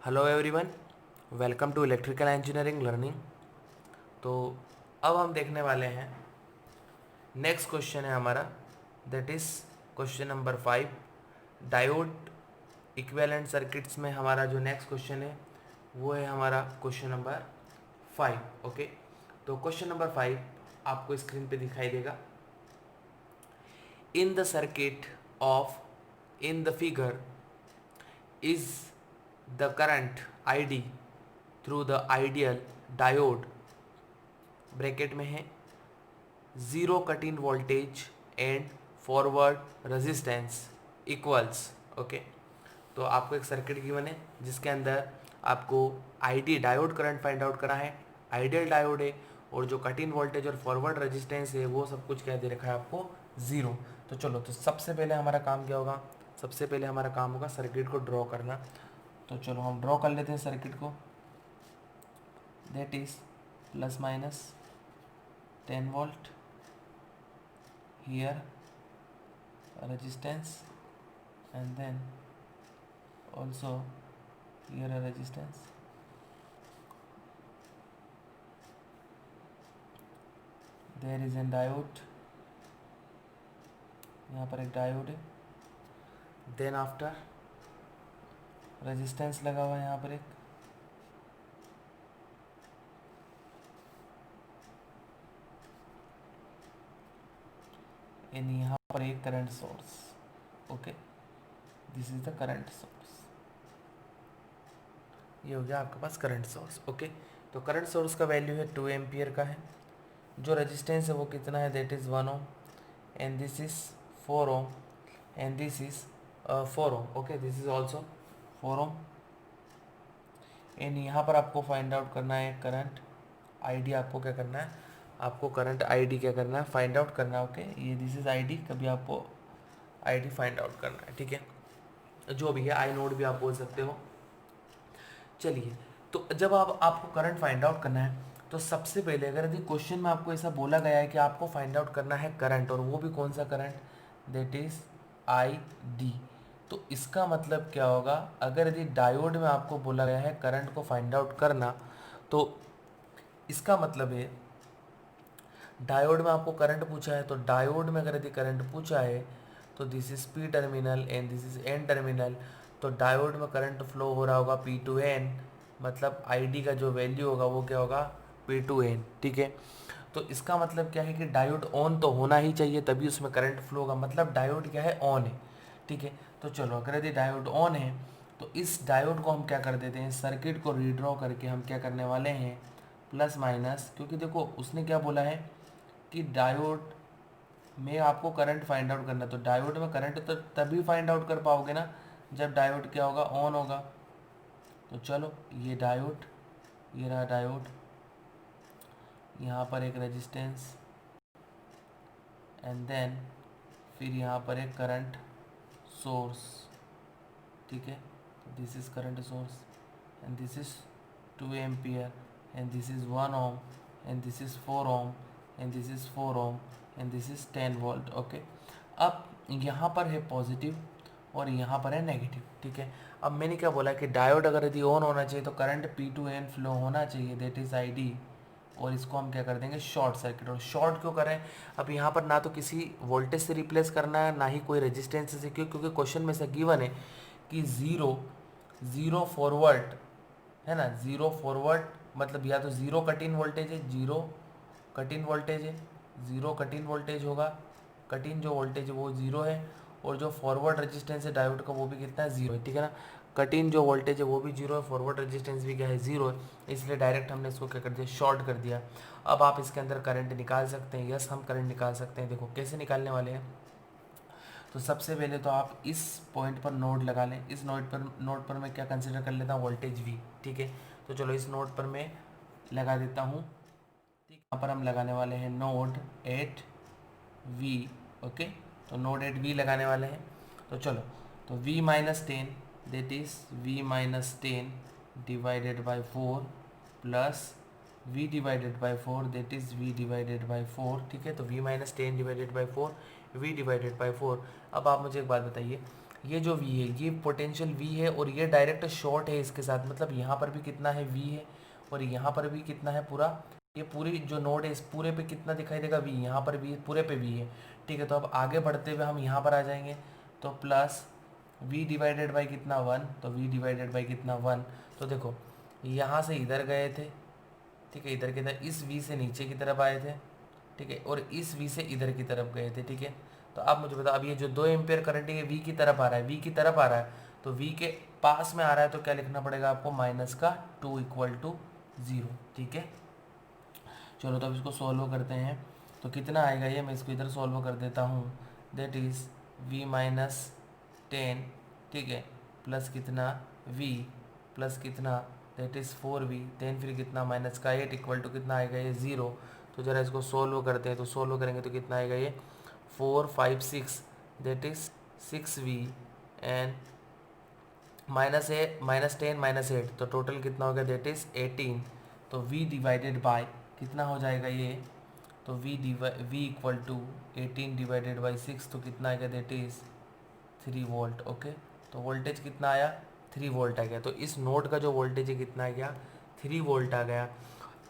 Hello everyone, welcome to electrical engineering learning. तो अब हम देखने वाले हैं, नेक्स्ट क्वेश्चन है हमारा, that is question number 5। Diode equivalent circuits में हमारा जो नेक्स्ट क्वेश्चन है वो है हमारा क्वेश्चन नंबर 5। ओके, तो क्वेश्चन नंबर 5 आपको स्क्रीन पे दिखाई देगा। In the circuit of in the figure is the current ID through the ideal diode bracket में है 0 cut in voltage and forward resistance equals. Okay, तो आपको एक सर्किट गिवन है जिसके अंदर आपको ID diode current find out करना है। आइडियल डायोड है और जो कट इन वोल्टेज और फॉरवर्ड रेजिस्टेंस है वो सब कुछ क्या दे रखा है आपको, 0। तो चलो, तो सबसे पहले हमारा काम क्या होगा, सबसे पहले हमारा काम होगा सर्किट को ड्रॉ करना। तो चलो हम ड्रॉ कर लेते हैं सर्किट को। That is plus minus 10 volt, here resistance, and then also here a resistance, there is a diode, यहाँ पर एक डायोड है, देन आफ्टर रेजिस्टेंस लगा हुआ है यहाँ पर एक, एंड यहाँ पर एक current source. Okay, this is the current source. ये हो गया आपके पास करंट सोर्स। ओके, तो करंट सोर्स का वैल्यू है 2 एम्पियर का है। जो रेजिस्टेंस है वो कितना है, that is 1 ohm, and this is 4 ohm, and this is 4 ohm. Okay, this is also 4 ohm. And यहाँ पर आपको फाइंड आउट करना है करंट आईडी। आपको क्या करना है, आपको करंट आईडी क्या करना है, फाइंड आउट करना है। ओके, ये दिस इज आईडी, कभी आपको आईडी फाइंड आउट करना है। ठीक है, जो भी है, आई नोड भी आप बोल सकते हो। चलिए, तो जब आपको करंट फाइंड आउट करना है तो सबसे पहले अगर यदि क्वेश्चन में आपको ऐसा बोला गया है कि आपको फाइंड आउट करना है करंट, और वो भी कौन सा current, that is I D, तो इसका मतलब क्या होगा, अगर यदि डायोड में आपको बोला गया है करंट को फाइंड आउट करना, तो इसका मतलब है डायोड में आपको करंट पूछा है, तो डायोड में अगर यदि करंट पूछा है तो this is P terminal and this is an terminal, तो डायोड में करंट फ्लो हो रहा होगा पी टू एन, मतलब आईडी का जो वैल्यू होगा वो क्या होगा, पी टू एन। ठीक है, तो इसका मतलब क्या है कि डायोड ऑन तो होना ही चाहिए तभी उसमें करंट फ्लो होगा, मतलब डायोड क्या है, ऑन है। ठीक है, तो चलो, अगर यदि डायोड ऑन है तो इस डायोड को हम क्या कर देते हैं, सर्किट को रीड्रॉ करके हम क्या करने वाले हैं, प्लस माइनस, क्योंकि देखो उसने क्या बोला है कि डायोड में आपको करंट फाइंड आउट करना, तो डायोड में करंट तो तभी फाइंड आउट कर पाओगे ना जब डायोड क्या होगा, ऑन होगा। तो चलो, ये डायोड, ये रहा डायोड, यहाँ पर एक रेजिस्टेंस, एंड देन फिर यहाँ पर एक करंट सोर्स। ठीक है, this is current source and this is 2 ampere and this is 1 ohm and this is 4 ohm and this is 4 ohm and this is 10 volt. Okay, अब यहाँ पर है पॉजिटिव और यहाँ पर है नेगेटिव। ठीक है, अब मैंने क्या बोला कि डायोड अगर यदि ऑन होना चाहिए तो current p to n flow होना चाहिए, दैट इज आई डी, और इसको हम क्या कर देंगे, शॉर्ट सर्किट। और शॉर्ट क्यों करें, अब यहाँ पर ना तो किसी वोल्टेज से रिप्लेस करना है ना ही कोई रेजिस्टेंस से, क्योंकि क्वेश्चन में से गिवन है कि ज़ीरो फॉरवर्ड है ना, ज़ीरो फॉरवर्ड मतलब या तो ज़ीरो कट इन वोल्टेज है, ज़ीरो कट इन वोल्टेज है, ज़ीरो कट इन वोल्टेज होगा, कट इन जो वोल्टेज है वो ज़ीरो है, और जो फॉरवर्ड रेजिस्टेंस है डायोड का वो भी कितना है, ज़ीरो है। ठीक है ना, कट इन जो वोल्टेज है वो भी जीरो है, फॉरवर्ड रेजिस्टेंस भी क्या है, ज़ीरो है, इसलिए डायरेक्ट हमने इसको क्या कर दिया, शॉर्ट कर दिया। अब आप इसके अंदर करंट निकाल सकते हैं, यस हम करंट निकाल सकते हैं। देखो कैसे निकालने वाले हैं, तो सबसे पहले तो आप इस पॉइंट पर नोड लगा लें। इस नोड पर मैं क्या कंसिडर कर लेता हूँ, वोल्टेज वी। ठीक है, तो चलो इस नोड पर मैं लगा देता हूँ। ठीक, यहाँ पर हम लगाने वाले हैं नोड 8 वी। ओके, तो नोड 8 वी लगाने वाले हैं। तो चलो, तो v minus 10 that is v minus 10 divided by 4 plus v divided by 4 that is v divided by 4। ठीक है, तो v minus 10 divided by 4, v divided by 4। अब आप मुझे एक बात बताइए, ये जो V है ये पोटेंशियल V है और ये डायरेक्ट शॉर्ट है इसके साथ, मतलब यहाँ पर भी कितना है V है और यहाँ पर भी कितना है पूरा, ये पूरी जो नोड है इस पूरे पे कितना दिखाई देगा V, यहाँ पर भी पूरे पे V है। ठीक है, तो अब आगे बढ़ते हुए हम यहाँ पर आ जाएंगे, तो प्लस V डिवाइडेड बाई कितना 1, तो V डिवाइडेड बाई कितना 1। तो देखो यहाँ से इधर गए थे, ठीक है, इधर की तरफ, इस V से नीचे की तरफ आए थे, ठीक है, और इस V से इधर की तरफ गए थे। ठीक है, तो अब मुझे बताओ, अब ये जो 2 एम्पियर करंट है V की तरफ आ रहा है, V की तरफ आ रहा है, तो V के पास में आ रहा है, तो क्या लिखना पड़ेगा आपको, माइनस का 2 इक्वल टू 0। ठीक है, चलो तो अब इसको सॉल्व करते हैं, तो कितना आएगा ये, मैं इसको इधर सॉल्व कर देता हूँ, दैट इज़ V माइनस 10, ठीक है, प्लस कितना V प्लस कितना, दैट इज़ 4V, 10 फिर कितना माइनस का 8 इक्वल टू कितना आएगा ये 0। तो ज़रा इसको सोल्व करते हैं, तो सोल्व करेंगे तो कितना आएगा ये 4 5 6, that is 6V and minus 10 minus 8, तो टोटल कितना हो गया, दैट इज़ 18। तो V डिवाइडेड बाय कितना हो जाएगा ये, तो V equal to 18 divided by 6, तो कितना आएगा, दैट इज़ 3 वोल्ट। ओके, तो वोल्टेज कितना आया, 3 वोल्ट आ गया। तो इस नोड का जो वोल्टेज है कितना आ गया, 3 वोल्ट आ गया।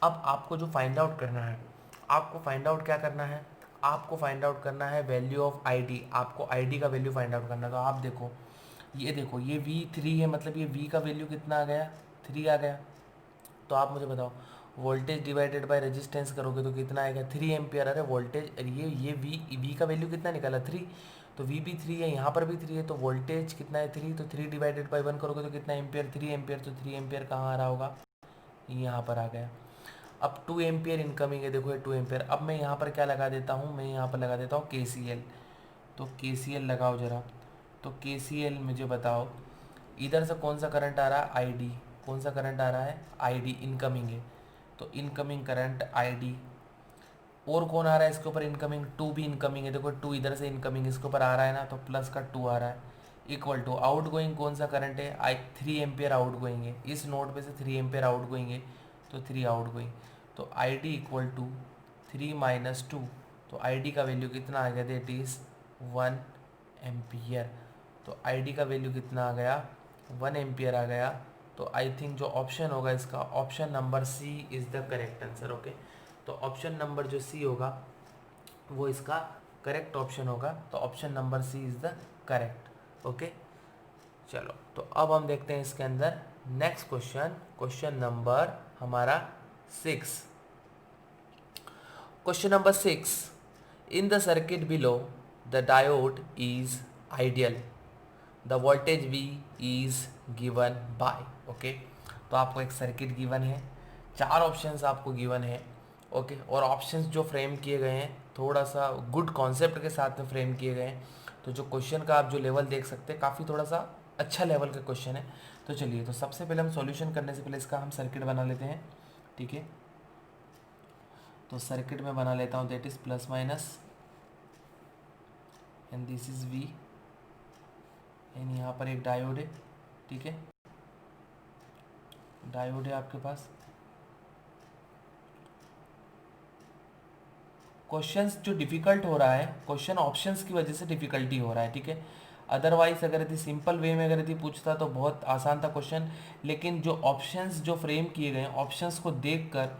अब आपको जो फाइंड आउट करना है, आपको फाइंड आउट क्या करना है, आपको फाइंड आउट करना है वैल्यू ऑफ ID, आपको ID का वैल्यू फाइंड आउट करना है। तो आप देखो ये V3 है, मतलब ये V का वैल्यू कितना आ गया, 3 आ गया। तो आप मुझे बताओ वोल्टेज डिवाइडेड बाय रेजिस्टेंस करोगे तो कितना आएगा, 3 एम्पियर। अरे वोल्टेज ये वी का वैल्यू कितना निकाला, 3, तो वी भी 3 है, यहाँ पर भी 3 है, तो वोल्टेज कितना है 3, तो 3 डिवाइडेड बाई 1 करोगे तो कितना एम्पियर, 3 एम्पियर। तो 3 एम्पियर कहाँ आ रहा होगा, यहाँ पर आ गया। अब 2 एम्पियर इनकमिंग है, देखो ये 2 एम्पियर। अब मैं यहाँ पर क्या लगा देता हूँ, मैं यहाँ पर लगा देता हूँ KCL। तो KCL लगाओ ज़रा, तो KCL मुझे बताओ इधर से कौन सा करंट आ रहा है, ID, कौन सा करंट आ रहा है, ID इनकमिंग है, तो इनकमिंग करंट ID। और कौन आ रहा है इसके ऊपर, इनकमिंग 2 भी इनकमिंग है, देखो 2 इधर से इनकमिंग इसके ऊपर आ रहा है ना, तो प्लस का 2 आ रहा है, इक्वल टू आउट गोइंग कौन सा करंट है, 3 एम्पियर आउट गोइंग है, इस नोड पे से 3 एम्पियर आउट गोइंग है, तो 3 आउट गोइंग। तो ID इक्वल टू 3 माइनस 2, तो ID का वैल्यू कितना आ गया, दैट इज़ 1 एम्पियर। तो ID का वैल्यू कितना आ गया, 1 एम्पियर आ गया। तो आई थिंक जो ऑप्शन होगा इसका, option number C is the correct answer. Okay, तो ऑप्शन नंबर जो C होगा वो इसका करेक्ट ऑप्शन होगा, तो option number C is the correct. Okay, चलो तो अब हम देखते हैं इसके अंदर नेक्स्ट क्वेश्चन, क्वेश्चन नंबर हमारा 6। Question number 6, in the circuit below the diode is ideal, the voltage V is given by. Okay, तो आपको एक सर्किट गिवन है, 4 ऑप्शंस आपको गिवन है। ओके, और ऑप्शंस जो फ्रेम किए गए हैं थोड़ा सा गुड कॉन्सेप्ट के साथ में फ्रेम किए गए हैं, तो जो क्वेश्चन का आप जो लेवल देख सकते हैं काफ़ी थोड़ा सा अच्छा लेवल का क्वेश्चन है। तो चलिए, तो सबसे पहले हम सॉल्यूशन करने से पहले इसका हम सर्किट बना लेते हैं। ठीक है, तो सर्किट में बना लेता हूँ, that is plus minus and this is V and यहाँ पर एक डायोड है। ठीक है, डायोड है आपके पास। क्वेश्चंस जो डिफ़िकल्ट हो रहा है, क्वेश्चन ऑप्शंस की वजह से डिफ़िकल्टी हो रहा है। ठीक है, अदरवाइज अगर यदि सिंपल वे में अगर यदि पूछता तो बहुत आसान था क्वेश्चन, लेकिन जो ऑप्शंस जो फ्रेम किए गए हैं, ऑप्शंस को देखकर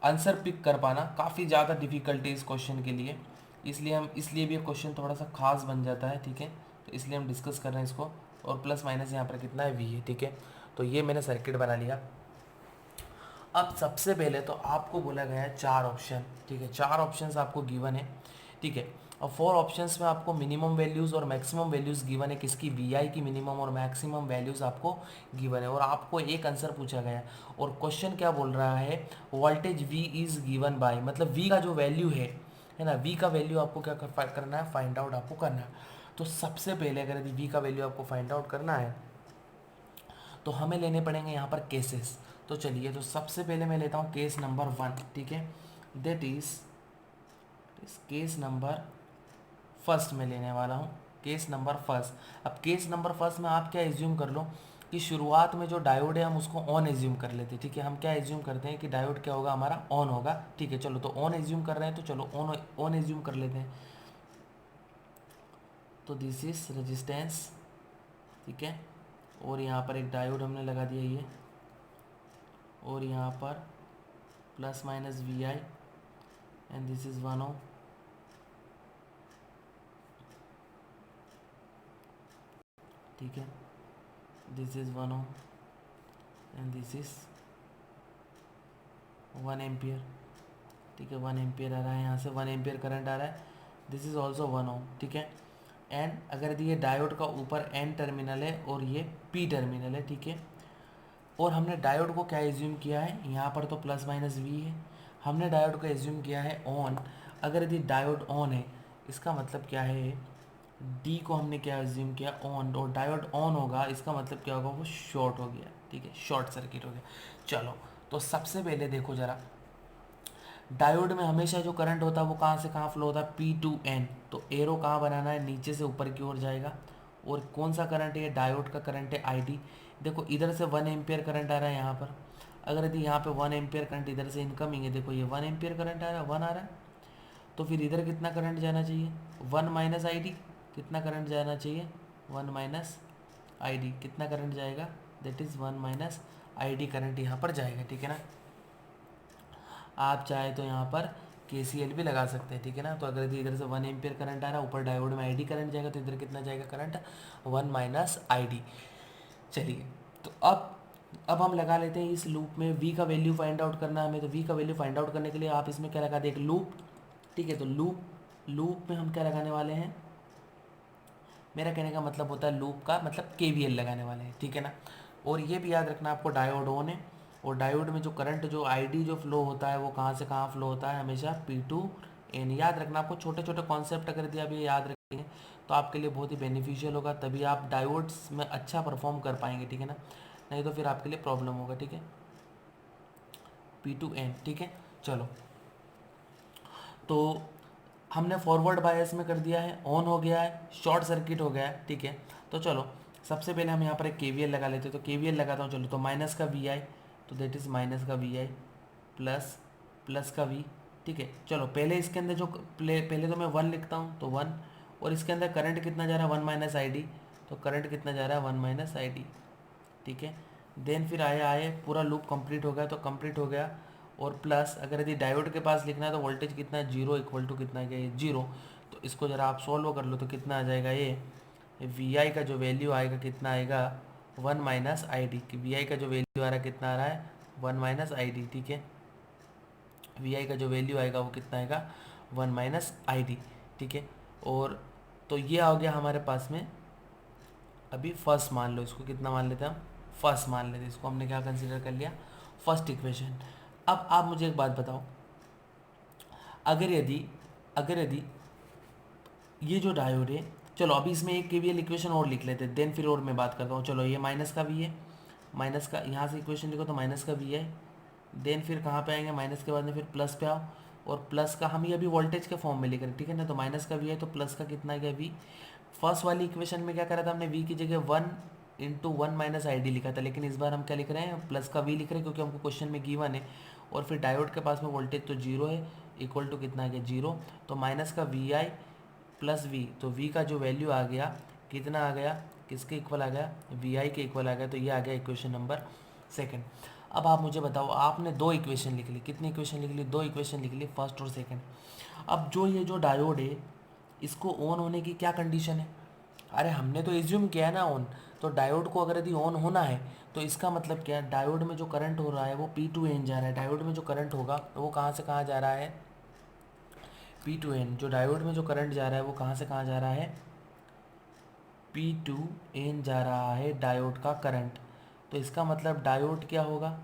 आंसर पिक कर पाना काफ़ी ज़्यादा डिफ़िकल्टी इस क्वेश्चन के लिए, इसलिए भी ये क्वेश्चन थोड़ा सा खास बन जाता है। ठीक है, तो इसलिए हम डिस्कस कर रहे हैं इसको। और प्लस माइनस यहाँ पर कितना है, V है। ठीक है, तो ये मैंने सर्किट बना लिया। अब सबसे पहले तो आपको बोला गया है 4 ऑप्शन। ठीक है, 4 ऑप्शंस आपको गिवन है। ठीक है, और 4 ऑप्शंस में आपको मिनिमम वैल्यूज़ और मैक्सिमम वैल्यूज़ गिवन है, किसकी, VI की मिनिमम और मैक्सिमम वैल्यूज़ आपको गिवन है, और आपको एक आंसर पूछा गया है। और क्वेश्चन क्या बोल रहा है, voltage V is given by, मतलब V का जो वैल्यू है ना, V का वैल्यू आपको क्या करना है, फाइंड आउट आपको करना है। तो सबसे पहले अगर यदि V का वैल्यू आपको फाइंड आउट करना है तो हमें लेने पड़ेंगे यहाँ पर केसेस। तो चलिए, तो सबसे पहले मैं लेता हूँ केस नंबर 1। ठीक है, that is case number first में लेने वाला हूँ, केस नंबर फर्स्ट। अब केस नंबर फर्स्ट में आप क्या एज्यूम कर लो कि शुरुआत में जो डायोड है हम उसको ऑन एज्यूम कर लेते हैं। ठीक है, हम क्या एज्यूम करते हैं कि डायोड क्या होगा, हमारा ऑन होगा। ठीक है, चलो तो ऑन एज्यूम कर रहे हैं, तो चलो ऑन एज्यूम कर लेते हैं। तो दिस इज रेजिस्टेंस ठीक है। और यहाँ पर एक डायोड हमने लगा दिया ये, और यहाँ पर plus minus v i and this is 1 ohm. ठीक है, this is 1 ohm and this is 1 ampere. ठीक है, 1 एम्पियर आ रहा है, यहाँ से 1 एम्पियर करंट आ रहा है। This is also 1 ohm. ठीक है, एंड अगर ये डायोड का ऊपर एन टर्मिनल है और ये पी टर्मिनल है, ठीक है, और हमने डायोड को क्या एज्यूम किया है, यहाँ पर तो प्लस माइनस वी है, हमने डायोड को एज्यूम किया है ऑन। अगर यदि डायोड ऑन है इसका मतलब क्या है, डी को हमने क्या एज्यूम किया ऑन, और डायोड ऑन होगा इसका मतलब क्या होगा, वो शॉर्ट हो गया। ठीक है, शॉर्ट सर्किट हो गया। चलो, तो सबसे पहले देखो जरा, डायोड में हमेशा जो करंट होता है वो कहाँ से कहाँ फ्लो होता है, पी टू एन। तो एरो कहाँ बनाना है, नीचे से ऊपर की ओर जाएगा। और कौन सा करंट है, डायोड का करंट है आई डी। देखो इधर से 1 एम्पियर करंट आ रहा है यहाँ पर, अगर यदि यहाँ पे 1 एम्पियर करंट इधर से इनकमिंग है, देखो ये 1 एम्पियर करंट आ रहा है, 1 आ रहा है, तो फिर इधर कितना करंट जाना चाहिए, 1 माइनस आई डी। कितना करंट जाना चाहिए, 1 माइनस आई डी। कितना करंट जाएगा, that is 1 minus I D current यहाँ पर जाएगा। ठीक है ना, आप चाहे तो यहाँ पर KCL भी लगा सकते हैं। ठीक है ना, तो अगर इधर से 1 एम्पियर करंट आ रहा है, ऊपर डायोड में आईडी करंट जाएगा, तो इधर कितना जाएगा करंट, 1 माइनस आईडी। चलिए, तो अब हम लगा लेते हैं इस लूप में V का वैल्यू फाइंड आउट करना है हमें। तो V का वैल्यू फाइंड आउट करने के लिए आप इसमें क्या लगा दें, एक लूप। ठीक है, तो लूप में हम क्या लगाने वाले हैं, मेरा कहने का मतलब होता है लूप का मतलब KVL लगाने वाले हैं। ठीक है ना, और ये भी याद रखना आपको, डायोड ऑन है, और डायोड में जो करंट जो आईडी जो फ्लो होता है वो कहाँ से कहाँ फ्लो होता है, हमेशा पी टू एन। याद रखना आपको, छोटे छोटे कॉन्सेप्ट अगर दिया भी याद रखेंगे तो आपके लिए बहुत ही बेनिफिशियल होगा, तभी आप डायोड्स में अच्छा परफॉर्म कर पाएंगे। ठीक है ना, नहीं तो फिर आपके लिए प्रॉब्लम होगा। ठीक है, पी टू एन। ठीक है, चलो, तो हमने फॉरवर्ड बायस में कर दिया है, ऑन हो गया है, शॉर्ट सर्किट हो गया है। ठीक है, तो चलो सबसे पहले हम यहाँ पर एक KVL लगा लेते हैं। तो KVL लगाता हूँ, चलो, तो माइनस का VI, तो देट इज़ माइनस का VI प्लस का V। ठीक है, चलो पहले इसके अंदर जो पहले तो मैं 1 लिखता हूँ, तो 1, और इसके अंदर करंट कितना जा रहा है, 1 माइनस आई डी। तो करंट कितना जा रहा है, 1 माइनस आई डी। ठीक है, देन फिर आए पूरा लूप कंप्लीट हो गया, तो कंप्लीट हो गया, और प्लस अगर यदि डायोड के पास लिखना है तो वोल्टेज कितना है, जीरो, इक्वल टू कितना है, ये जीरो। तो इसको ज़रा आप सॉल्व कर लो, तो कितना आ जाएगा, ये VI का जो वैल्यू आएगा कितना आएगा, 1 माइनस आई डी। VI का जो वैल्यू आ रहा है कितना आ रहा है, 1 माइनस आई डी। ठीक है, VI का जो वैल्यू आएगा वो कितना आएगा, 1 माइनस आई डी। ठीक है, और तो ये आ गया हमारे पास में। अभी फर्स्ट मान लो, इसको कितना मान लेते हैं हम, फर्स्ट मान लेते हैं, इसको हमने क्या कंसिडर कर लिया, फर्स्ट इक्वेशन। अब आप मुझे एक बात बताओ, अगर यदि ये जो डायोड है, चलो अभी इसमें एक KVL इक्वेशन और लिख लेते हैं, देन फिर और मैं बात करता हूँ। चलो, ये माइनस का V है, माइनस का यहाँ से इक्वेशन लिखो तो माइनस का V है, देन फिर कहाँ पे आएंगे, माइनस के बाद में फिर प्लस पे आओ, और प्लस का हम ये अभी वोल्टेज के फॉर्म में लिख रहे हैं। ठीक है ना, तो माइनस का V है, तो प्लस का कितना आ गया V। फर्स्ट वाली इक्वेशन में क्या करा था हमने, V की जगह 1 इंटू 1 माइनस आई डी लिखा था, लेकिन इस बार हम क्या लिख रहे हैं, प्लस का V लिख रहे हैं, क्योंकि हमको क्वेश्चन में गिवन है। और फिर डायोड के पास में वोल्टेज तो जीरो है, इक्वल टू कितना आ गया, जीरो। तो माइनस का VI प्लस V, तो V का जो वैल्यू आ गया कितना आ गया, किसके इक्वल आ गया, VI के इक्वल आ गया। तो ये आ गया इक्वेशन नंबर सेकंड। अब आप मुझे बताओ, आपने दो इक्वेशन लिख ली, कितनी इक्वेशन लिख ली, दो इक्वेशन लिख ली, फर्स्ट और सेकंड। अब जो ये जो डायोड है, इसको ऑन होने की क्या कंडीशन है, अरे हमने तो एज्यूम किया है ना ऑन, तो डायोड को अगर यदि ऑन होना है तो इसका मतलब क्या है, डायोड में जो करंट हो रहा है वो पी टू एन जा रहा है। डायोड में जो करंट होगा तो वो कहाँ से कहाँ जा रहा है, पी टू एन। जो डायोड में जो करंट जा रहा है वो कहाँ से कहाँ जा रहा है, पी टू एन जा रहा है डायोड का करंट। तो इसका मतलब डायोड क्या होगा,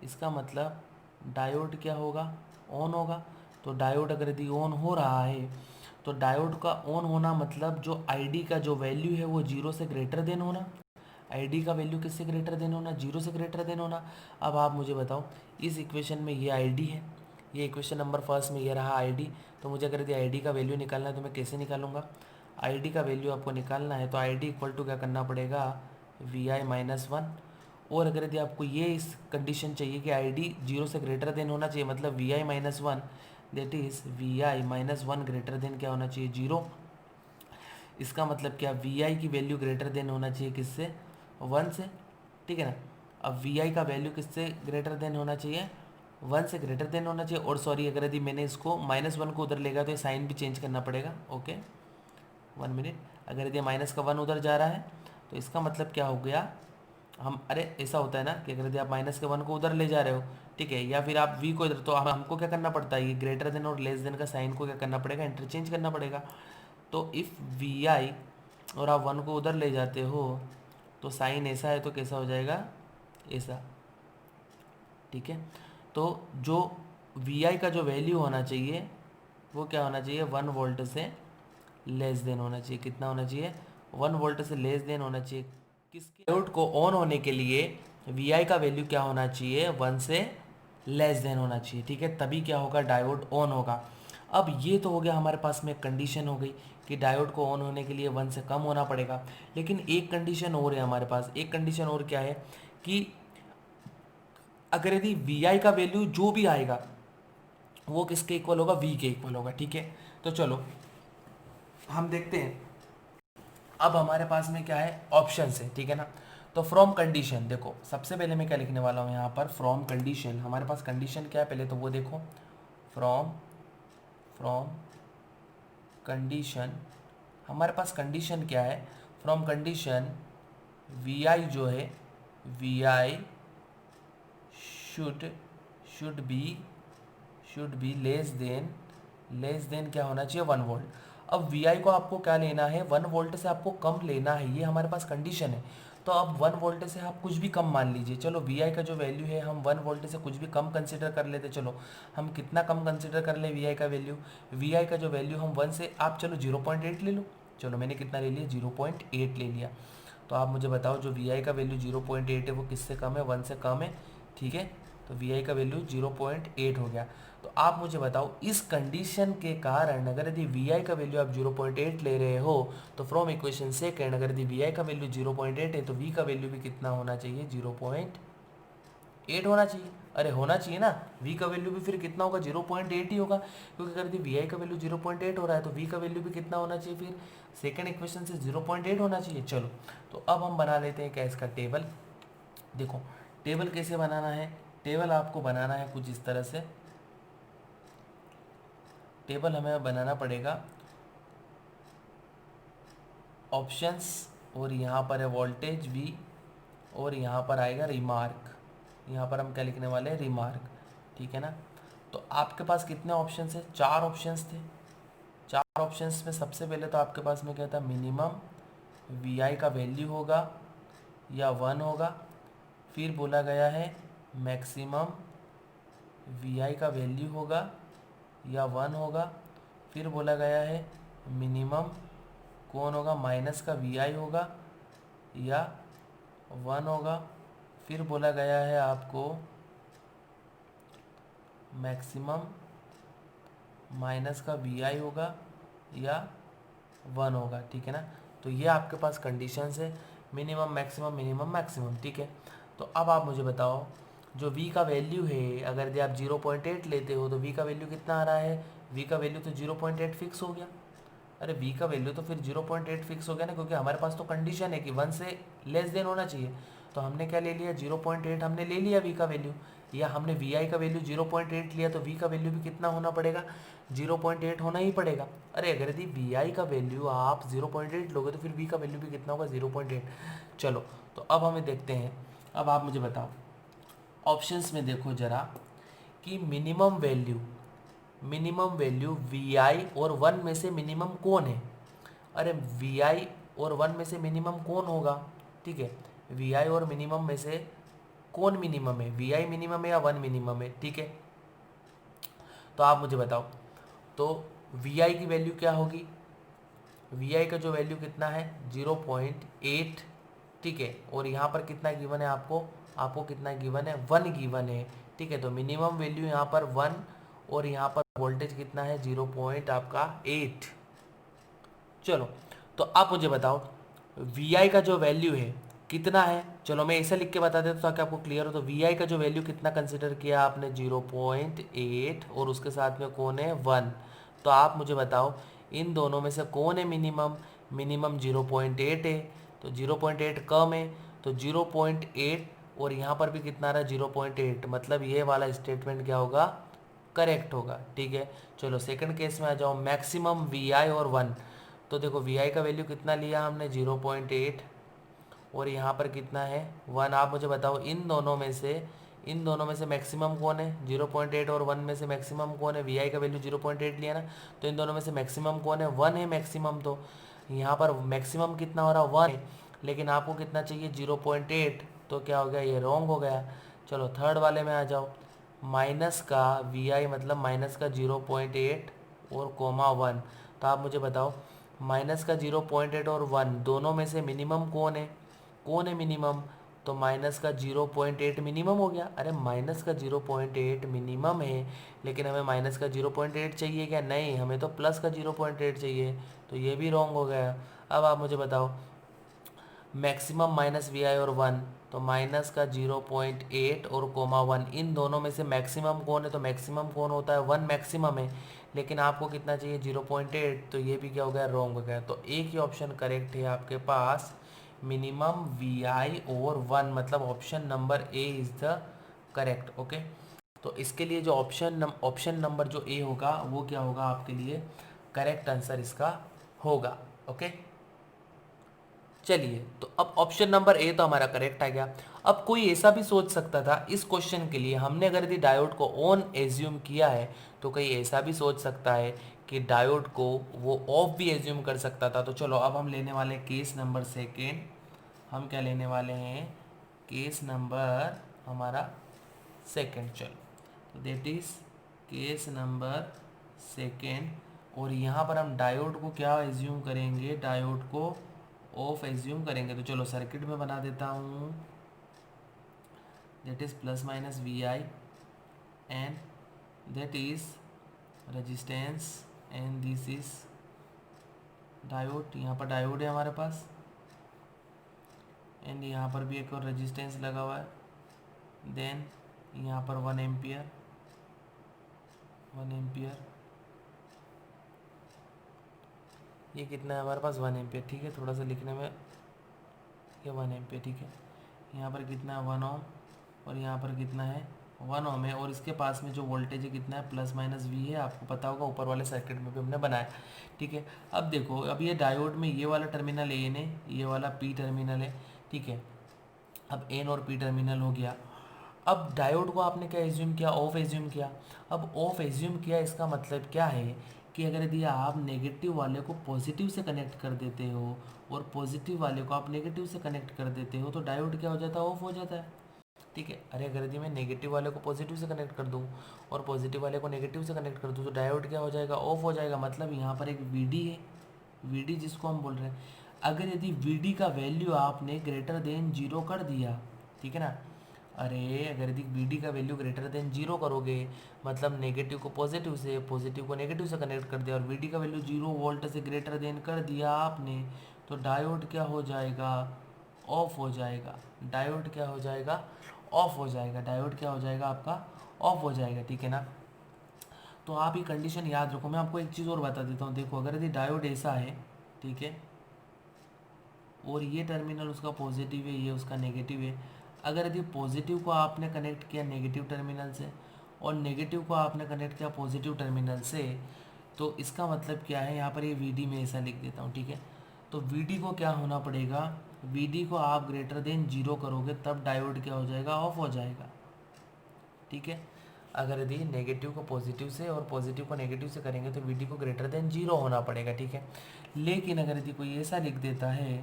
इसका मतलब डायोड क्या होगा, ऑन होगा। तो डायोड अगर यदि ऑन हो रहा है तो डायोड का ऑन होना मतलब जो आईडी का जो वैल्यू है वो जीरो से ग्रेटर देन होना। आईडी का वैल्यू किससे ग्रेटर देन होना, जीरो से ग्रेटर देन होना। अब आप मुझे बताओ, इस इक्वेशन में ये आईडी है, ये इक्वेशन नंबर फर्स्ट में ये रहा आईडी। तो मुझे अगर यदि आईडी का वैल्यू निकालना है तो मैं कैसे निकालूंगा, आईडी का वैल्यू आपको निकालना है तो आईडी इक्वल टू क्या करना पड़ेगा, VI माइनस 1। और अगर यदि आपको ये इस कंडीशन चाहिए कि आईडी जीरो से ग्रेटर देन होना चाहिए, मतलब VI minus 1, that is VI minus 1 greater than क्या होना चाहिए, जीरो। इसका मतलब क्या, वी आई की वैल्यू ग्रेटर देन होना चाहिए किससे, 1 से, ठीक है ना। अब वी आई का वैल्यू किससे ग्रेटर देन होना चाहिए, 1 से ग्रेटर देन होना चाहिए। और सॉरी, अगर यदि मैंने इसको -1 को उधर लेगा तो ये साइन भी चेंज करना पड़ेगा। ओके 1 मिनट, अगर यदि माइनस का 1 उधर जा रहा है तो इसका मतलब क्या हो गया, हम, अरे ऐसा होता है ना कि अगर यदि आप -1 को उधर ले जा रहे हो, ठीक है, या फिर आप वी को इधर, तो हमको क्या करना पड़ता है, ये ग्रेटर देन और लेस देन का साइन को क्या करना पड़ेगा, इंटरचेंज करना पड़ेगा। तो इफ़ वी आई और आप 1 को उधर ले जाते हो तो साइन ऐसा है तो कैसा हो जाएगा, ऐसा, ठीक है। तो जो वी आई का जो वैल्यू होना चाहिए वो क्या होना चाहिए, 1 वोल्ट से लेस देन होना चाहिए। कितना होना चाहिए, 1 वोल्ट से लेस देन होना चाहिए। किसके, डायोड को ऑन होने के लिए वी आई का वैल्यू क्या होना चाहिए, 1 से लेस देन होना चाहिए, ठीक है, तभी क्या होगा, डायोड ऑन होगा। अब ये तो हो गया हमारे पास में कंडीशन हो गई कि डायोड को ऑन होने के लिए 1 से कम होना पड़ेगा। लेकिन एक कंडीशन और है हमारे पास, एक कंडीशन और क्या है कि अगर यदि वी आई का वैल्यू जो भी आएगा वो किसके इक्वल होगा, वी के इक्वल होगा, ठीक है। तो चलो हम देखते हैं, अब हमारे पास में क्या है, ऑप्शन है, ठीक है ना। तो फ्रॉम कंडीशन, देखो सबसे पहले मैं क्या लिखने वाला हूँ यहाँ पर, फ्रॉम कंडीशन, हमारे पास कंडीशन क्या है पहले तो वो देखो, फ्रॉम फ्रॉम कंडीशन, हमारे पास कंडीशन क्या है, फ्रॉम कंडीशन वी आई जो है, v i should should be less than क्या होना चाहिए, 1 वोल्ट। अब वी आई को आपको क्या लेना है, 1 वोल्ट से आपको कम लेना है, ये हमारे पास कंडीशन है। तो अब 1 वोल्ट से आप कुछ भी कम मान लीजिए, चलो वी आई का जो वैल्यू है हम 1 वोल्ट से कुछ भी कम कंसिडर कर लेते। चलो हम कितना कम कंसिडर कर ले वी आई का वैल्यू, वी आई का जो वैल्यू हम 1 से, आप चलो 0.8 ले लो। चलो मैंने कितना ले लिया, 0.8 ले लिया। तो आप मुझे बताओ जो वी आई का वैल्यू 0.8 है वो किससे कम है, 1 से कम है, ठीक है। तो वी आई का वैल्यू 0.8 हो गया। तो आप मुझे बताओ इस कंडीशन के कारण अगर यदि वी आई का वैल्यू आप 0.8 ले रहे हो तो फ्रॉम इक्वेशन सेकेंड अगर यदि वी आई का वैल्यू 0.8 है तो वी का वैल्यू भी कितना होना चाहिए, 0.8 होना चाहिए। अरे होना चाहिए ना, वी का वैल्यू भी फिर कितना होगा, 0.8 ही होगा, क्योंकि अगर यदि वी आई का वैल्यू 0.8 हो रहा है तो वी का वैल्यू भी कितना होना चाहिए, फिर सेकेंड इक्वेशन से 0.8 होना चाहिए। चलो तो अब हम बना लेते हैं क्या, इसका टेबल। देखो टेबल कैसे बनाना है, टेबल आपको बनाना है कुछ इस तरह से, टेबल हमें बनाना पड़ेगा, ऑप्शंस और यहाँ पर है वोल्टेज वी और यहाँ पर आएगा रिमार्क, यहाँ पर हम क्या लिखने वाले हैं, रिमार्क, ठीक है ना। तो आपके पास कितने ऑप्शंस है, 4 ऑप्शंस थे। 4 ऑप्शंस में सबसे पहले तो आपके पास में क्या था, मिनिमम वी आई का वैल्यू होगा या 1 होगा, फिर बोला गया है मैक्सिमम वी आई का वैल्यू होगा या 1 होगा, फिर बोला गया है मिनिमम कौन होगा, माइनस का वी आई होगा या 1 होगा, फिर बोला गया है आपको मैक्सिमम माइनस का वी आई होगा या 1 होगा, ठीक है ना। तो ये आपके पास कंडीशंस है, मिनिमम मैक्सिमम, ठीक है। तो अब आप मुझे बताओ जो v का वैल्यू है, अगर यदि आप 0.8 लेते हो तो v का वैल्यू कितना आ रहा है, v का वैल्यू तो 0.8 फिक्स हो गया। अरे v का वैल्यू तो फिर 0.8 फिक्स हो गया ना, क्योंकि हमारे पास तो कंडीशन है कि 1 से लेस देन होना चाहिए। तो हमने क्या ले लिया, 0.8 हमने ले लिया v का वैल्यू, या हमने वी आई का वैल्यू 0.8 लिया तो v का वैल्यू भी कितना होना पड़ेगा, 0.8 होना ही पड़ेगा। अरे अगर यदि वी आई का वैल्यू आप 0.8 लोगे तो फिर v का वैल्यू भी कितना होगा, 0.8। चलो तो अब हमें देखते हैं, अब आप मुझे बताओ ऑप्शंस में देखो जरा कि मिनिमम वैल्यू वी आई और 1 में से मिनिमम कौन है। अरे वी आई और 1 में से मिनिमम कौन होगा, ठीक है, वी आई और मिनिमम में से कौन मिनिमम है, वी आई मिनिमम है या 1 मिनिमम है, ठीक है। तो आप मुझे बताओ तो वी आई की वैल्यू क्या होगी, वी आई का जो वैल्यू कितना है 0.8, ठीक है, और यहाँ पर कितना गिवन है आपको कितना गिवन है, 1 गिवन है, ठीक है। तो मिनिमम वैल्यू यहाँ पर 1 और यहाँ पर वोल्टेज कितना है 0.8। चलो तो आप मुझे बताओ वी आई का जो वैल्यू है कितना है, चलो मैं ऐसा लिख के बता देता हूँ ताकि आपको क्लियर हो। तो वी आई का जो वैल्यू कितना कंसिडर किया आपने, 0.8 और उसके साथ में कौन है 1। तो आप मुझे बताओ इन दोनों में से कौन है मिनिमम, मिनिमम 0.8 है, तो 0.8 कम है, तो 0.8 और यहाँ पर भी कितना आ रहा है 0.8, मतलब ये वाला स्टेटमेंट क्या होगा, करेक्ट होगा। ठीक है, चलो सेकंड केस में आ जाओ, मैक्सिमम वी आई और 1। तो देखो वी आई का वैल्यू कितना लिया हमने 0.8 और यहाँ पर कितना है 1। आप मुझे बताओ इन दोनों में से मैक्सिमम कौन है, 0.8 और 1 में से मैक्सिमम कौन है, वी आई का वैल्यू 0.8 लिया ना, तो इन दोनों में से मैक्सिमम कौन है, 1 है मैक्सिमम। तो यहाँ पर मैक्सिमम कितना हो रहा है 1 है, लेकिन आपको कितना चाहिए 0.8, तो क्या हो गया, ये रॉन्ग हो गया। चलो थर्ड वाले में आ जाओ, माइनस का वी आई मतलब माइनस का 0.8 और कोमा 1। तो आप मुझे बताओ माइनस का 0.8 और 1 दोनों में से मिनिमम कौन है मिनिमम, तो माइनस का 0.8 मिनिमम हो गया। अरे माइनस का 0.8 मिनिमम है, लेकिन हमें माइनस का 0.8 चाहिए क्या, नहीं, हमें तो प्लस का 0.8 चाहिए, तो ये भी रॉन्ग हो गया। अब आप मुझे बताओ मैक्सिमम माइनस वी आई और 1, तो माइनस का 0.8 और कोमा 1, इन दोनों में से मैक्सिमम कौन है, तो मैक्सिमम कौन होता है 1 मैक्सिमम है, लेकिन आपको कितना चाहिए 0.8, तो ये भी क्या हो गया, रॉन्ग हो गया। तो एक ही ऑप्शन करेक्ट है आपके पास, मिनिमम वी आई और 1, मतलब option number A is the correct. Okay, तो इसके लिए जो ऑप्शन नंबर जो ए होगा वो क्या होगा आपके लिए, करेक्ट आंसर इसका होगा। ओके, चलिए, तो अब ऑप्शन नंबर ए तो हमारा करेक्ट आ गया। अब कोई ऐसा भी सोच सकता था इस क्वेश्चन के लिए, हमने अगर यदि डायोड को ऑन एज्यूम किया है, तो कोई ऐसा भी सोच सकता है कि डायोड को वो ऑफ भी एज्यूम कर सकता था। तो चलो अब हम लेने वाले केस नंबर सेकेंड, हम क्या लेने वाले हैं, केस नंबर हमारा सेकेंड। चलो, तो that is case number second, और यहाँ पर हम डायोड को क्या एज्यूम करेंगे, डायोड को ऑफ एज्यूम करेंगे। तो चलो सर्किट में बना देता हूँ, that is plus minus v i and that is resistance and this is diode. यहाँ पर डायोड है हमारे पास, एंड यहाँ पर भी एक और रेजिस्टेंस लगा हुआ है, देन यहाँ पर 1 एम्पियर, 1 एम्पियर, ये कितना है हमारे पास 1 एम्पियर। ठीक है, थोड़ा सा लिखने में, ये 1 एम्पियर। ठीक है, यहाँ पर कितना है 1 ओम, और यहाँ पर कितना है 1 ओम है, और इसके पास में जो वोल्टेज है कितना है, प्लस माइनस वी है, आपको पता होगा ऊपर वाले सर्किट में भी हमने बनाया। ठीक है, अब देखो, अब ये डायोड में ये वाला टर्मिनल एन है, ये वाला पी टर्मिनल है। ठीक है, अब एन और पी टर्मिनल हो गया। अब डायोड को आपने क्या एज्यूम किया, ऑफ एज्यूम किया। अब ऑफ एज्यूम किया, इसका मतलब क्या है कि अगर यदि आप नेगेटिव वाले को पॉजिटिव से कनेक्ट कर देते हो और पॉजिटिव वाले को आप नेगेटिव से कनेक्ट कर देते हो, तो डायोड क्या हो जाता है, ऑफ हो जाता है। ठीक है, अरे अगर यदि मैं नेगेटिव वाले को पॉजिटिव से कनेक्ट कर दूँ और पॉजिटिव वाले को नेगेटिव से कनेक्ट कर दूँ, तो डायोड क्या हो जाएगा, ऑफ हो जाएगा। मतलब यहाँ पर एक वी है, वी जिसको हम बोल रहे हैं, अगर यदि वी का वैल्यू आपने ग्रेटर देन 0 कर दिया, ठीक है ना, अरे अगर यदि वी का वैल्यू ग्रेटर देन 0 करोगे, मतलब नेगेटिव को पॉजिटिव से, पॉजिटिव को नेगेटिव से कनेक्ट कर दिया, और वी का वैल्यू 0 वोल्ट से ग्रेटर देन कर दिया आपने, तो डायोड क्या हो जाएगा, ऑफ हो जाएगा। डायोड क्या हो जाएगा, ऑफ हो जाएगा। डायोड क्या हो जाएगा आपका, ऑफ हो जाएगा। ठीक है ना, तो आप ये कंडीशन याद रखो। मैं आपको एक चीज़ और बता देता हूँ, देखो अगर यदि डायोड ऐसा है, ठीक है, और ये टर्मिनल उसका पॉजिटिव है, ये उसका नेगेटिव है, अगर यदि पॉजिटिव को आपने कनेक्ट किया नेगेटिव टर्मिनल से और नेगेटिव को आपने कनेक्ट किया पॉजिटिव टर्मिनल से, तो इसका मतलब क्या है, यहाँ पर ये वी में ऐसा लिख देता हूँ। ठीक है, तो वी को क्या होना पड़ेगा, वी को आप ग्रेटर देन 0 करोगे, तब डायोड क्या हो जाएगा, ऑफ हो जाएगा। ठीक है, अगर यदि नेगेटिव को पॉजिटिव से और पॉजिटिव को नेगेटिव से करेंगे, तो वी को ग्रेटर देन 0 होना पड़ेगा। ठीक है, लेकिन अगर यदि कोई ऐसा लिख देता है,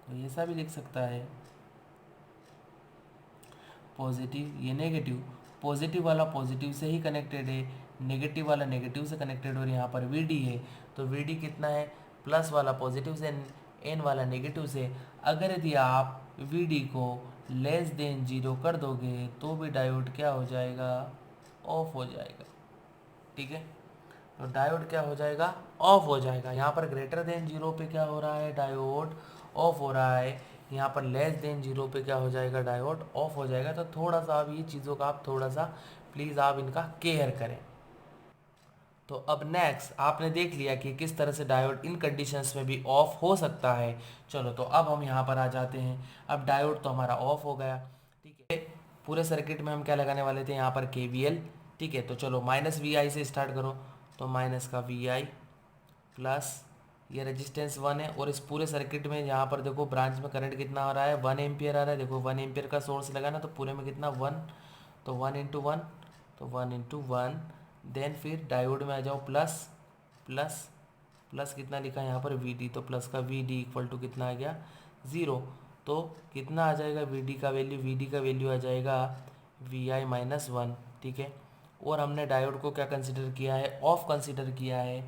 तो ऐसा भी लिख सकता है, पॉजिटिव ये नेगेटिव, पॉजिटिव वाला पॉजिटिव से ही कनेक्टेड है, नेगेटिव वाला नेगेटिव से कनेक्टेड, और यहाँ पर वी है, तो वी कितना है, प्लस वाला पॉजिटिव से, एन वाला नेगेटिव से। अगर यदि आप वी को लेस देन 0 कर दोगे, तो भी डायोड क्या हो जाएगा, ऑफ हो जाएगा। ठीक है, तो डायोड क्या हो जाएगा, ऑफ हो जाएगा। यहाँ पर ग्रेटर देन 0 पे क्या हो रहा है, डायोड ऑफ हो रहा है। यहाँ पर लेस देन 0 पे क्या हो जाएगा, डायोड ऑफ हो जाएगा। तो थोड़ा सा आप ये चीज़ों का आप थोड़ा सा प्लीज़ आप इनका केयर करें। तो अब नेक्स्ट आपने देख लिया कि किस तरह से डायोड इन कंडीशंस में भी ऑफ हो सकता है। चलो तो अब हम यहाँ पर आ जाते हैं। अब डायोड तो हमारा ऑफ हो गया, ठीक है। पूरे सर्किट में हम क्या लगाने वाले थे, यहाँ पर KVL, ठीक है। तो चलो -VI से स्टार्ट करो, तो माइनस का VI प्लस ये रेजिस्टेंस 1 है, और इस पूरे सर्किट में यहाँ पर देखो ब्रांच में करंट कितना आ रहा है, 1 एम्पियर आ रहा है। देखो 1 एम्पियर का सोर्स लगाना, तो पूरे में कितना 1, तो 1 × 1, तो 1 × 1। देन फिर डायोड में आ जाओ, प्लस प्लस प्लस कितना लिखा है यहाँ पर VD, तो प्लस का VD इक्वल टू कितना आ गया 0। तो कितना आ जाएगा VD का वैल्यू आ जाएगा VI-1, ठीक है। और हमने डायोड को क्या कंसिडर किया है, ऑफ कंसिडर किया है।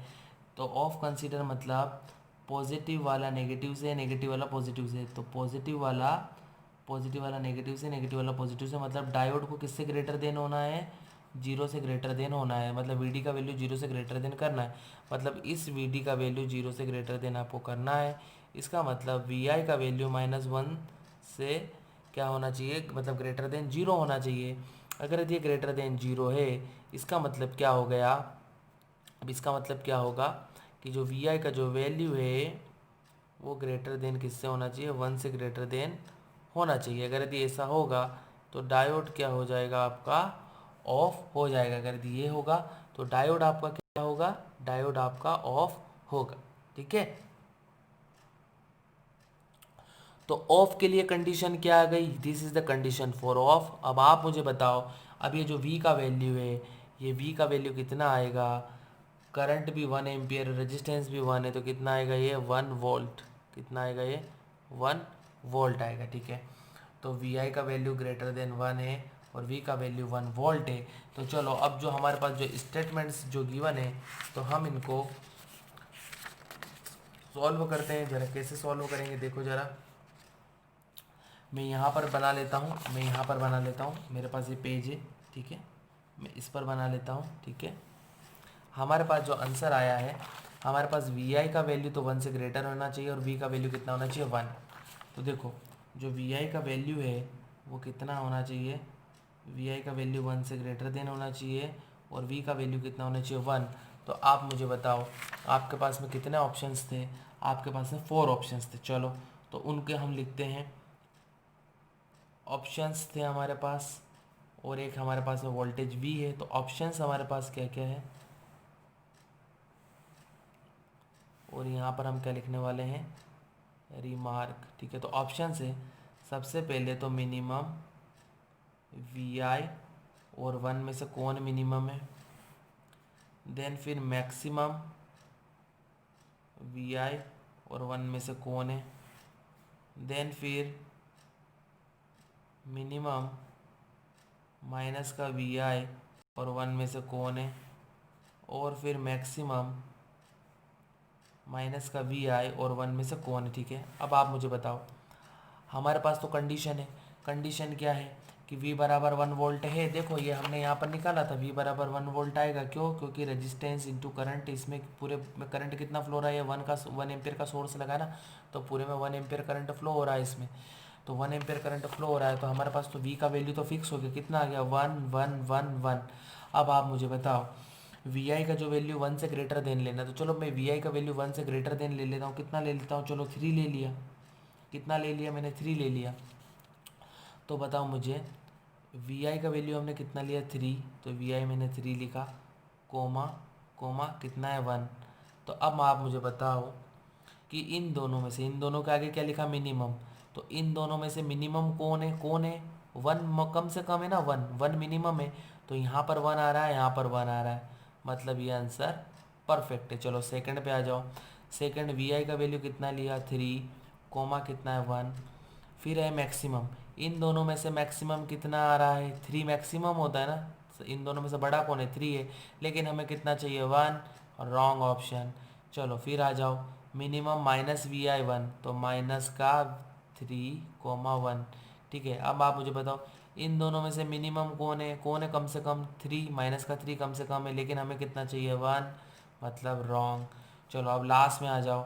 तो ऑफ कंसीडर मतलब पॉजिटिव वाला नेगेटिव से, नेगेटिव वाला पॉजिटिव से। तो पॉजिटिव वाला नेगेटिव से, नेगेटिव वाला पॉजिटिव से, मतलब डायोड को किससे ग्रेटर देन होना है, 0 से ग्रेटर देन होना है। मतलब VD का वैल्यू 0 से ग्रेटर देन करना है। मतलब इस VD का वैल्यू 0 से ग्रेटर देन आपको करना है। इसका मतलब VI का वैल्यू -1 से क्या होना चाहिए, मतलब ग्रेटर देन 0 होना चाहिए। अगर ये ग्रेटर देन 0 है, इसका मतलब क्या हो गया, अब इसका मतलब क्या होगा कि जो VI का जो वैल्यू है वो ग्रेटर देन किससे होना चाहिए, 1 से ग्रेटर देन होना चाहिए। अगर यदि ऐसा होगा तो डायोड क्या हो जाएगा आपका, ऑफ हो जाएगा। अगर यदि ये होगा तो डायोड आपका क्या होगा, डायोड आपका ऑफ होगा, ठीक है। तो ऑफ के लिए कंडीशन क्या आ गई, this is the condition for of. अब आप मुझे बताओ, अब ये जो V का वैल्यू है, ये V का वैल्यू कितना आएगा, करंट भी 1 एम्पियर, रेजिस्टेंस भी 1 है, तो कितना आएगा ये 1 वोल्ट, कितना आएगा ये 1 वोल्ट आएगा, ठीक है। तो VI का वैल्यू ग्रेटर देन 1 है और V का वैल्यू 1 वोल्ट है। तो चलो अब जो हमारे पास जो स्टेटमेंट्स जो गिवन है, तो हम इनको सॉल्व करते हैं। ज़रा कैसे सॉल्व करेंगे देखो ज़रा, मैं यहाँ पर बना लेता हूँ, मेरे पास ये पेज है, ठीक है। मैं इस पर बना लेता हूँ, ठीक है। हमारे पास जो आंसर आया है, हमारे पास VI का वैल्यू तो 1 से ग्रेटर होना चाहिए और V का वैल्यू कितना होना चाहिए 1। तो देखो जो VI का वैल्यू है वो कितना होना चाहिए, VI का वैल्यू 1 से ग्रेटर देन होना चाहिए और V का वैल्यू कितना होना चाहिए 1। तो आप मुझे बताओ आपके पास में कितने ऑप्शंस थे, आपके पास में 4 ऑप्शंस थे। चलो तो उनके हम लिखते हैं। ऑप्शंस थे हमारे पास, और एक हमारे पास में वोल्टेज V है। तो ऑप्शंस हमारे पास क्या क्या है, और यहाँ पर हम क्या लिखने वाले हैं, रिमार्क, ठीक है। तो ऑप्शन से सबसे पहले तो मिनिमम VI और 1 में से कौन मिनिमम है, देन फिर मैक्सिमम VI और 1 में से कौन है, देन फिर मिनिमम माइनस का VI और 1 में से कौन है, और फिर मैक्सिमम माइनस का VI और 1 में से कौन है, ठीक है। अब आप मुझे बताओ, हमारे पास तो कंडीशन है, कंडीशन क्या है कि V बराबर 1 वोल्ट है। देखो ये हमने यहाँ पर निकाला था, V बराबर 1 वोल्ट आएगा, क्यों, क्योंकि रेजिस्टेंस इंटू करंट, इसमें पूरे में करंट कितना फ्लो रहा है, 1 एम्पियर का सोर्स लगा ना, तो पूरे में 1 एम्पियर करंट फ्लो हो रहा है इसमें। तो 1 एम्पियर करंट फ्लो हो रहा है, तो हमारे पास तो V का वैल्यू तो फिक्स हो गया, कितना आ गया 1 1 1 1। अब आप मुझे बताओ VI का जो वैल्यू 1 से ग्रेटर देन लेना, तो चलो मैं VI का वैल्यू 1 से ग्रेटर देन ले लेता हूँ। कितना ले लेता हूँ, चलो 3 ले लिया। कितना ले लिया मैंने, 3 ले लिया। तो बताओ मुझे VI का वैल्यू हमने कितना लिया 3, तो VI मैंने 3 लिखा, कोमा कोमा कितना है 1। तो अब आप मुझे बताओ कि इन दोनों में से, इन दोनों के आगे क्या लिखा, मिनिमम। तो इन दोनों में से मिनिमम कौन है, कौन है 1, कम से कम है ना 1, 1 मिनिमम है। तो यहाँ पर 1 आ रहा है, यहाँ पर 1 आ रहा है, मतलब ये आंसर परफेक्ट है। चलो सेकंड पे आ जाओ। सेकंड VI का वैल्यू कितना लिया 3, कोमा कितना है 1, फिर है मैक्सिमम। इन दोनों में से मैक्सिमम कितना आ रहा है, 3 मैक्सिमम होता है ना, इन दोनों में से बड़ा कौन है, 3 है, लेकिन हमें कितना चाहिए 1, रॉन्ग ऑप्शन। चलो फिर आ जाओ, मिनिमम माइनस VI 1, तो माइनस का 3, 1, ठीक है। अब आप मुझे बताओ इन दोनों में से मिनिमम कौन है कम से कम 3, माइनस का 3 कम से कम है, लेकिन हमें कितना चाहिए 1, मतलब रॉन्ग। चलो अब लास्ट में आ जाओ,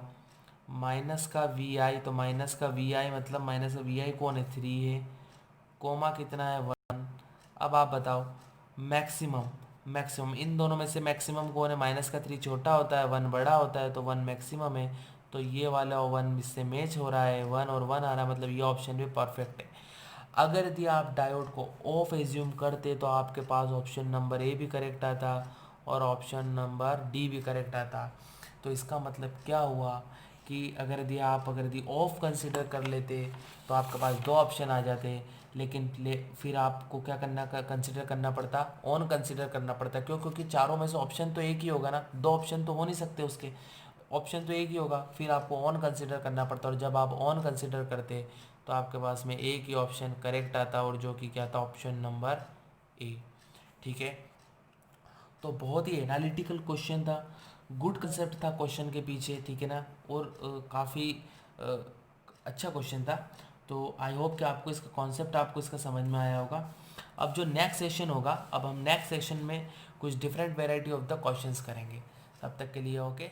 माइनस का VI, तो माइनस का VI मतलब माइनस का VI कौन है 3 है, कोमा कितना है 1। अब आप बताओ मैक्सिमम, मैक्सिमम, इन दोनों में से मैक्सिमम कौन है, -3 छोटा होता है, 1 बड़ा होता है, तो 1 मैक्सिमम है। तो ये वाला 1 इससे मैच हो रहा है, 1 और 1 आ रहा है, मतलब ये ऑप्शन भी परफेक्ट है। अगर यदि आप डायोड को ऑफ एज्यूम करते तो आपके पास ऑप्शन नंबर ए भी करेक्ट आता और ऑप्शन नंबर डी भी करेक्ट आता। तो इसका मतलब क्या हुआ कि अगर यदि ऑफ कंसिडर कर लेते तो आपके पास 2 ऑप्शन आ जाते, लेकिन फिर आपको क्या करना, कंसिडर करना पड़ता, ऑन कंसिडर करना पड़ता। क्यों? क्योंकि चारों में से ऑप्शन तो एक ही होगा ना, 2 ऑप्शन तो हो नहीं सकते उसके, ऑप्शन तो एक ही होगा, फिर आपको ऑन कंसिडर करना पड़ता। और जब आप ऑन कंसिडर करते तो आपके पास में एक ही ऑप्शन करेक्ट आता, और जो कि क्या था, ऑप्शन नंबर ए। ठीक है, तो बहुत ही एनालिटिकल क्वेश्चन था, गुड कंसेप्ट था क्वेश्चन के पीछे, ठीक है ना, और काफ़ी अच्छा क्वेश्चन था। तो आई होप कि आपको इसका कॉन्सेप्ट, आपको इसका समझ में आया होगा। अब जो नेक्स्ट सेशन होगा, अब हम नेक्स्ट सेशन में कुछ different variety of the questions करेंगे। तब तक के लिए ओके।